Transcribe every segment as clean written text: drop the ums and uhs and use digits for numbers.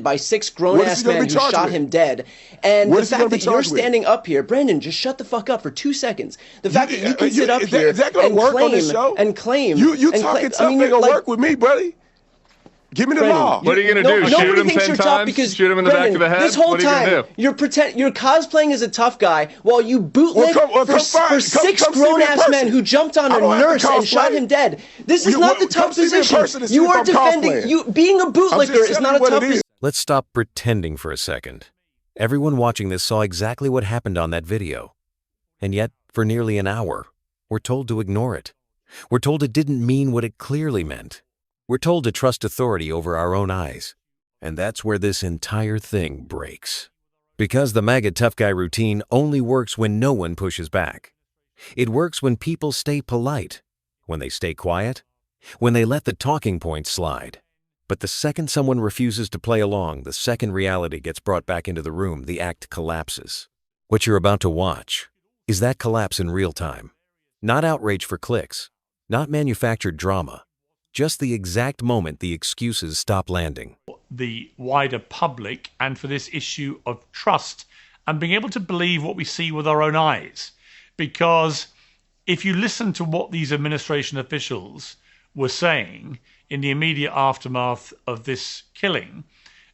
by 6 grown-ass men who shot him dead. And the fact that you're standing up here, Brandon, just shut the fuck up for 2 seconds. The fact that you can sit up here and claim... You talking tough ain't gonna work with me, buddy. Give me the law. What are you going to do? Shoot him 10 times? Shoot him in the back of the head? This whole what are you time, you're cosplaying as a tough guy while you bootleg for 6 grown-ass men who jumped on a nurse and shot him dead. This is not the tough position. You are defending... Being a bootlegger is not a tough position. Let's stop pretending for a second. Everyone watching this saw exactly what happened on that video. And yet, for nearly an hour, we're told to ignore it. We're told it didn't mean what it clearly meant. We're told to trust authority over our own eyes. And that's where this entire thing breaks. Because the MAGA tough guy routine only works when no one pushes back. It works when people stay polite, when they stay quiet, when they let the talking points slide. But the second someone refuses to play along, the second reality gets brought back into the room, the act collapses. What you're about to watch is that collapse in real time. Not outrage for clicks, not manufactured drama. Just the exact moment the excuses stop landing. The wider public, and for this issue of trust and being able to believe what we see with our own eyes. Because if you listen to what these administration officials were saying in the immediate aftermath of this killing,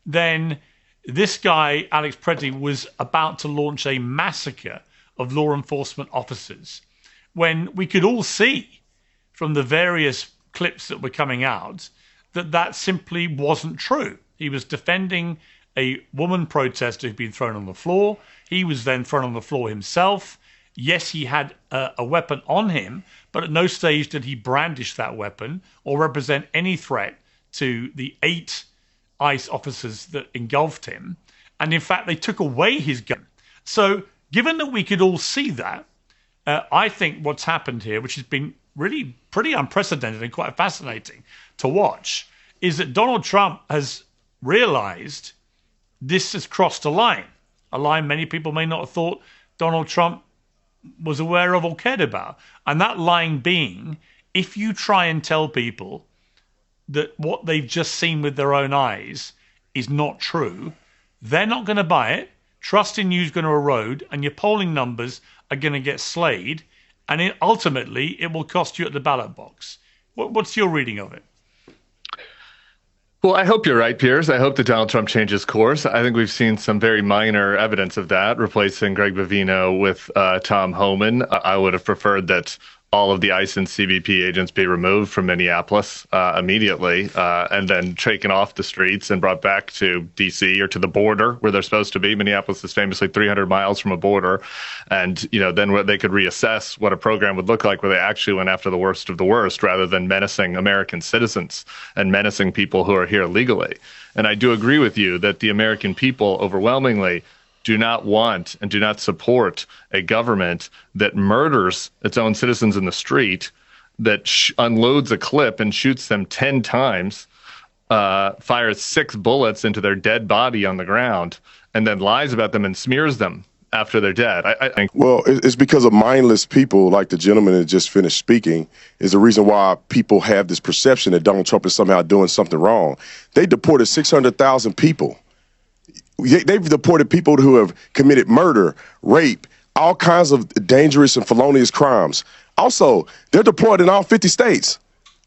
then this guy, Alex Preddy, was about to launch a massacre of law enforcement officers, when we could all see from the various clips that were coming out that simply wasn't true. He was defending a woman protester who'd been thrown on the floor. He was then thrown on the floor himself. Yes, he had a weapon on him, but at no stage did he brandish that weapon or represent any threat to the 8 ICE officers that engulfed him. And in fact, they took away his gun. So given that we could all see that, I think what's happened here, which has been really pretty unprecedented and quite fascinating to watch, is that Donald Trump has realized this has crossed a line many people may not have thought Donald Trump was aware of or cared about. And that line being, if you try and tell people that what they've just seen with their own eyes is not true, they're not going to buy it, trust in you is going to erode, and your polling numbers are going to get slayed. And ultimately, it will cost you at the ballot box. What's your reading of it? Well, I hope you're right, Piers. I hope that Donald Trump changes course. I think we've seen some very minor evidence of that, replacing Greg Bovino with Tom Homan. I would have preferred that all of the ICE and CBP agents be removed from Minneapolis immediately and then taken off the streets and brought back to D.C. or to the border where they're supposed to be. Minneapolis is famously 300 miles from a border. And, then they could reassess what a program would look like where they actually went after the worst of the worst rather than menacing American citizens and menacing people who are here legally. And I do agree with you that the American people overwhelmingly do not want and do not support a government that murders its own citizens in the street, that unloads a clip and shoots them 10 times, fires 6 bullets into their dead body on the ground, and then lies about them and smears them after they're dead. I think. Well, it's because of mindless people like the gentleman that just finished speaking is the reason why people have this perception that Donald Trump is somehow doing something wrong. They deported 600,000 people. They've deported people who have committed murder, rape, all kinds of dangerous and felonious crimes. Also, they're deployed in all 50 states.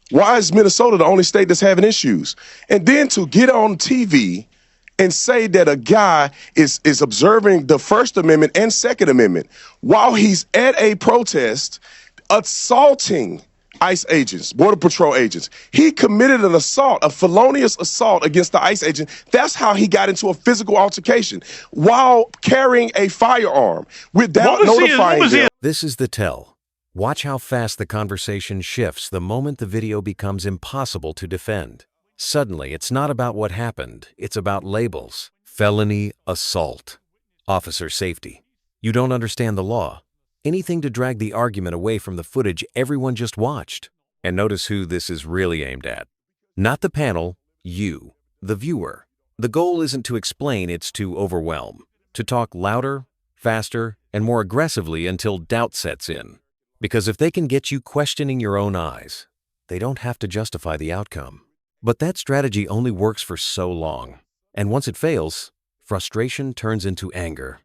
Why is Minnesota the only state that's having issues? And then to get on TV and say that a guy is observing the First Amendment and Second Amendment while he's at a protest, assaulting ICE agents, Border Patrol agents. He committed an assault, a felonious assault against the ICE agent. That's how he got into a physical altercation while carrying a firearm without notifying them. This is the tell. Watch how fast the conversation shifts the moment the video becomes impossible to defend. Suddenly, it's not about what happened. It's about labels. Felony assault. Officer safety. You don't understand the law. Anything to drag the argument away from the footage everyone just watched. And notice who this is really aimed at. Not the panel, you, the viewer. The goal isn't to explain, it's to overwhelm. To talk louder, faster, and more aggressively until doubt sets in. Because if they can get you questioning your own eyes, they don't have to justify the outcome. But that strategy only works for so long. And once it fails, frustration turns into anger.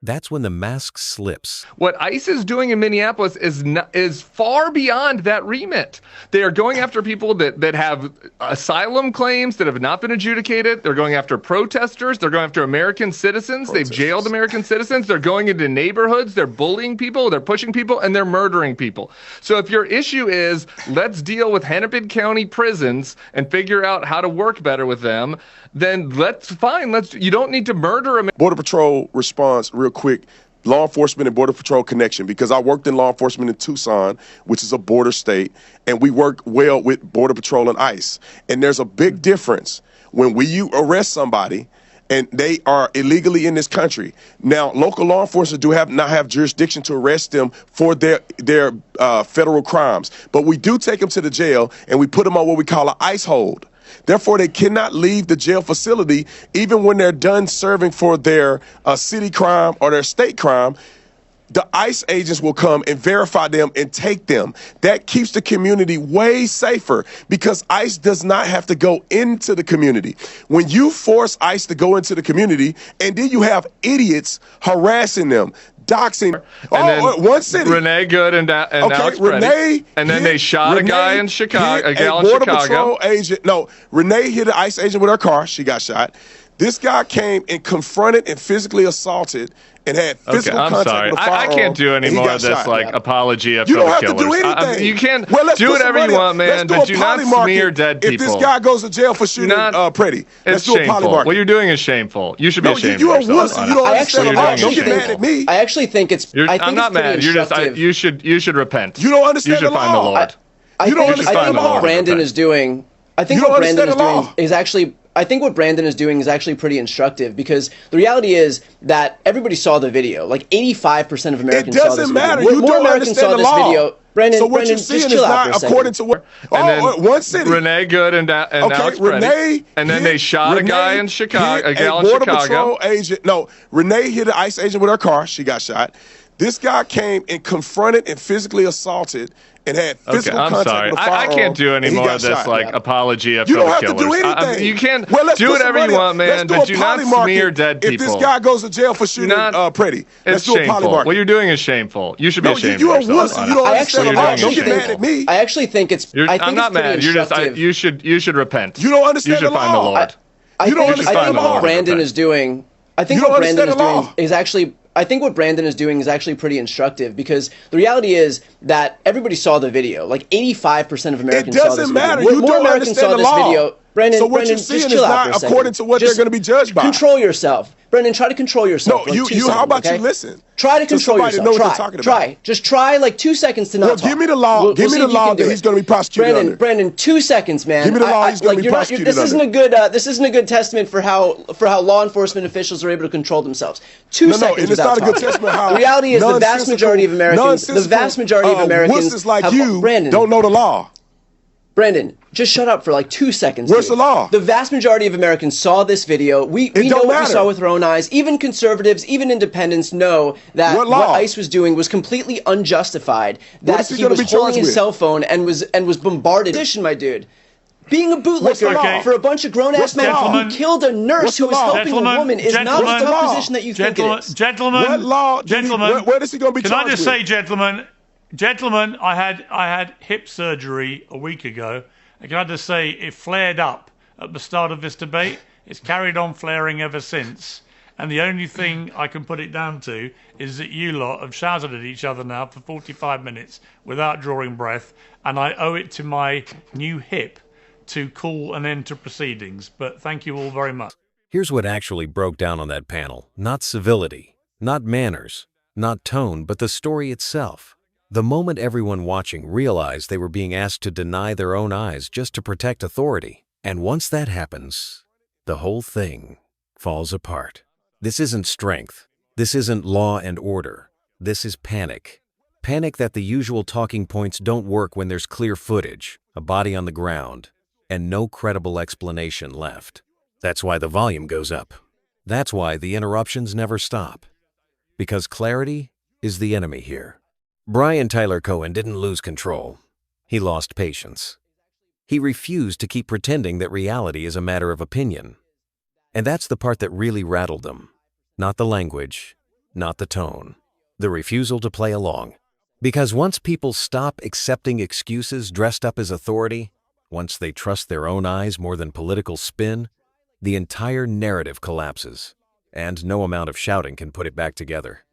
That's when the mask slips. What ICE is doing in Minneapolis is far beyond that remit. They are going after people that have asylum claims that have not been adjudicated. They're going after protesters. They're going after American citizens. They've jailed American citizens. They're going into neighborhoods. They're bullying people. They're pushing people, and they're murdering people. So if your issue is let's deal with Hennepin County prisons and figure out how to work better with them, then you don't need to murder them. Border Patrol response real quick. Law enforcement and Border Patrol connection, because I worked in law enforcement in Tucson, which is a border state, and we work well with Border Patrol and ICE. And there's a big difference when you arrest somebody and they are illegally in this country. Now, local law enforcement not have jurisdiction to arrest them for their federal crimes, but we do take them to the jail and we put them on what we call an ICE hold. Therefore, they cannot leave the jail facility even when they're done serving for their city crime or their state crime. The ICE agents will come and verify them and take them. That keeps the community way safer because ICE does not have to go into the community. When you force ICE to go into the community and then you have idiots harassing them, doxing. One city. Renee Good and Alex Renee, and then they shot a guy in Chicago, a gal in Chicago. Border Patrol agent. No, Renee hit an ICE agent with her car. She got shot. This guy came and confronted and physically assaulted and had physical contact with a firearm. I can't do any more of this apology for the killers. You don't have to do anything. You can do whatever you want, man, but do not smear dead people. If this guy goes to jail for shooting Pretty, let's do a poly market. What you're doing is shameful. You should be ashamed you're of yourself. You don't understand the law. Don't get mad at me. I actually think it's. I'm not mad. You should repent. You don't understand the law. You should find the Lord. I think what Brandon is doing. I think what Brandon is doing is actually. I think what Brandon is doing is actually pretty instructive because the reality is that everybody saw the video. Like 85% of Americans saw this video. It doesn't matter. More Americans saw this video. Brandon, so what you're seeing is not according to what. One city. Renee Good and Alex Renee, and then they shot a guy in Chicago, a gal in Chicago. Border Patrol agent. No, Renee hit an ICE agent with her car. She got shot. This guy came and confronted and physically assaulted and had physical contact with a firearm. I can't do any more of this apology for the killers. You don't have to do anything. You can do whatever you want, man, but do not smear dead people. If this guy goes to jail for shooting Pretty, let's do a poly market. What you're doing is shameful. You should be ashamed of yourself. You are wussy. You don't understand the law. Don't get mad at me. I actually think it's. I'm not mad. You should repent. You don't understand the law. You should find the Lord. I think what Brandon is doing. I think what Brandon is doing is actually. I think what Brandon is doing is actually pretty instructive because the reality is that everybody saw the video. Like 85% of Americans saw this video. It doesn't matter. You don't understand the law. Brandon, so what you're seeing is not according to what they're going to be judged by. Control yourself. Brendan, try to control yourself. No, how about you listen? Try to control yourself. Try. Just try like 2 seconds to not talk. Give me the law. Give me the law that he's going to be prosecuted under. Brandon, 2 seconds, man. Give me the law he's going to be prosecuted under. This isn't a good testament for how law enforcement officials are able to control themselves. 2 seconds without talking. It's not a good testament how the reality is the vast majority of Americans, like you don't know the law. Brandon, just shut up for like 2 seconds. Where's the law? The vast majority of Americans saw this video. We know what we saw with our own eyes. Even conservatives, even independents know that what ICE was doing was completely unjustified. That he was holding his cell phone and was bombarded. My dude. Being a bootlegger for a bunch of grown-ass men who killed a nurse who was helping a woman is not the tough position that you think it is. Gentlemen, where is he going to be charged with? Can I just say, Gentlemen, I had hip surgery a week ago, and can I just say it flared up at the start of this debate. It's carried on flaring ever since. And the only thing I can put it down to is that you lot have shouted at each other now for 45 minutes without drawing breath, and I owe it to my new hip to call an end to proceedings. But thank you all very much. Here's what actually broke down on that panel. Not civility, not manners, not tone, but the story itself. The moment everyone watching realized they were being asked to deny their own eyes just to protect authority. And once that happens, the whole thing falls apart. This isn't strength. This isn't law and order. This is panic. Panic that the usual talking points don't work when there's clear footage, a body on the ground, and no credible explanation left. That's why the volume goes up. That's why the interruptions never stop. Because clarity is the enemy here. Tyler Cohen didn't lose control. He lost patience. He refused to keep pretending that reality is a matter of opinion. And that's the part that really rattled them. Not the language, not the tone, the refusal to play along. Because once people stop accepting excuses dressed up as authority, once they trust their own eyes more than political spin, the entire narrative collapses, and no amount of shouting can put it back together.